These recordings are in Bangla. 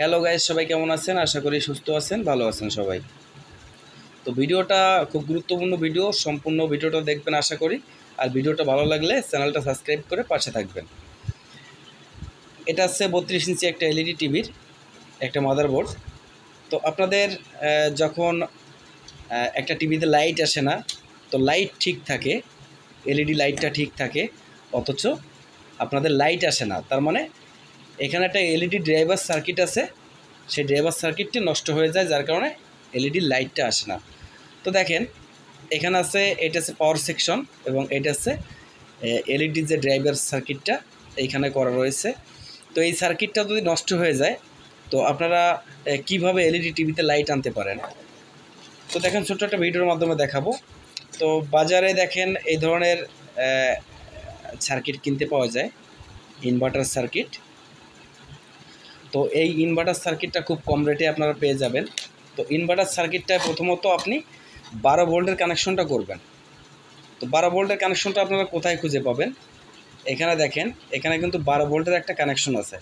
হ্যালো গাইস, সবাই কেমন আছেন? আশা করি সুস্থ আছেন, ভালো আছেন সবাই। তো ভিডিওটা খুব গুরুত্বপূর্ণ ভিডিও, সম্পূর্ণ ভিডিওটা দেখবেন আশা করি। আর ভিডিওটা ভালো লাগলে চ্যানেলটা সাবস্ক্রাইব করে পাশে থাকবেন। এটা হচ্ছে 32 ইঞ্চি একটা এলইডি টিভির একটা মাদারবোর্ড। তো আপনাদের যখন একটা টিভিতে লাইট আসে না, তো লাইট ঠিক থাকে, এলইডি লাইটটা ঠিক থাকে, অথচ আপনাদের লাইট আসে না, তার মানে এখানে একটা এলইডি ড্রাইভার সার্কিট আছে, সেই ড্রাইভার সার্কিটটি নষ্ট হয়ে যায়, যার কারণে এলইডি লাইটটা আসে না। তো দেখেন, এখানে আছে, এটা আছে পাওয়ার সেকশন এবং এটা আছে এলইডি যে ড্রাইভার সার্কিটটা এইখানে করা রয়েছে। তো এই সার্কিটটা যদি নষ্ট হয়ে যায়, তো আপনারা কিভাবে এলইডি টিভিতে লাইট আনতে পারেন। তো দেখেন, ছোট্ট একটা ভিডিওর মাধ্যমে দেখাবো। তো বাজারে দেখেন এই ধরনের সার্কিট কিনতে পাওয়া যায়, ইনভার্টার সার্কিট। তো এই ইনভার্টার সার্কিটটা খুব কম রেটে আপনারা পেয়ে যাবেন। তো ইনভার্টার সার্কিটটা প্রথমত আপনি 12 ভোল্টের কানেকশনটা করবেন। তো 12 ভোল্টের কানেকশনটা আপনারা কোথায় খুঁজে পাবেন? এখানে দেখেন, এখানে কিন্তু 12 ভোল্টের একটা কানেকশন আছে।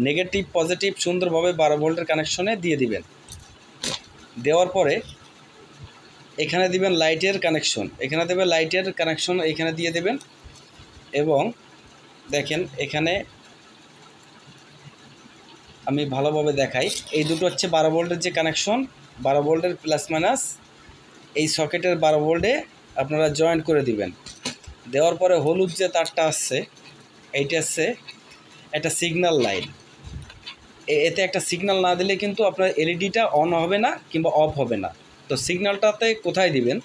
নেগেটিভ পজিটিভ সুন্দরভাবে 12 ভোল্টের কানেকশনে দিয়ে দিবেন। দেওয়ার পরে এখানে দিবেন লাইটের কানেকশন, এখানে দেবেন লাইটের কানেকশন, এখানে দিয়ে দেবেন। এবং দেখেন, এখানে আমি ভালোভাবে দেখাই, এই দুটো হচ্ছে 12 ভোল্টের যে কানেকশন, 12 ভোল্টের প্লাস মাইনাস এই সকেটের 12 ভোল্টে আপনারা জয়েন্ট করে দিবেন। দেওয়ার পরে হলুদ যে তারটা আসছে, এইটা হচ্ছে একটা সিগন্যাল লাইন। এতে একটা সিগন্যাল না দিলে কিন্তু আপনার এলইডিটা অন হবে না কিংবা অফ হবে না। তো সিগন্যালটাতে কোথায় দিবেন?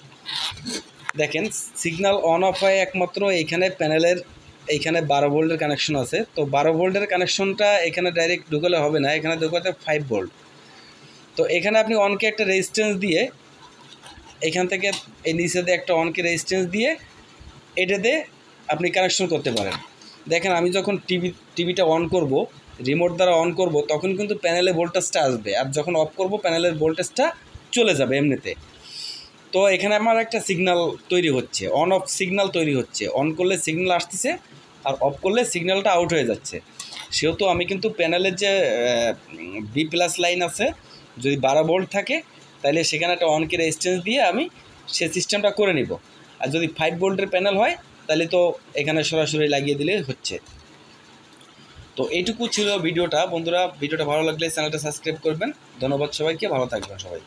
দেখেন, সিগন্যাল অন অফ হয় একমাত্র এইখানে প্যানেলের, এইখানে 12 ভোল্টের কানেকশন আছে। তো 12 ভোল্টের কানেকশনটা এখানে ডাইরেক্ট ঢুকালে হবে না, এখানে ঢুকাতে 5 ভোল্ট। তো এখানে আপনি অনকে একটা রেজিস্ট্যান্স দিয়ে, এখান থেকে এই নিচে দিয়ে একটা অনকে রেজিস্ট্যান্স দিয়ে এটাতে আপনি কানেকশন করতে পারেন। দেখেন, আমি যখন টিভিটা অন করব, রিমোট দ্বারা অন করব, তখন কিন্তু প্যানেলে ভোল্টেজটা আসবে, আর যখন অফ করব প্যানেলের ভোল্টেজটা চলে যাবে এমনিতে। তো এখানে আমার একটা সিগন্যাল তৈরি হচ্ছে, অন অফ সিগন্যাল তৈরি হচ্ছে। অন করলে সিগন্যাল আসতেছে আর অফ করলে সিগন্যালটা আউট হয়ে যাচ্ছে। সেহেতু আমি কিন্তু প্যানেলের যে বি প্লাস লাইন আছে, যদি 12 ভোল্ট থাকে তাহলে সেখানে একটা অনকে রেজিস্ট্যান্স দিয়ে আমি সে সিস্টেমটা করে নিব। আর যদি 5 ভোল্টের প্যানেল হয় তাহলে তো এখানে সরাসরি লাগিয়ে দিলে হচ্ছে। তো এইটুকু ছিল ভিডিওটা বন্ধুরা। ভিডিওটা ভালো লাগলে চ্যানেলটা সাবস্ক্রাইব করবেন। ধন্যবাদ সবাইকে, ভালো থাকবেন সবাই।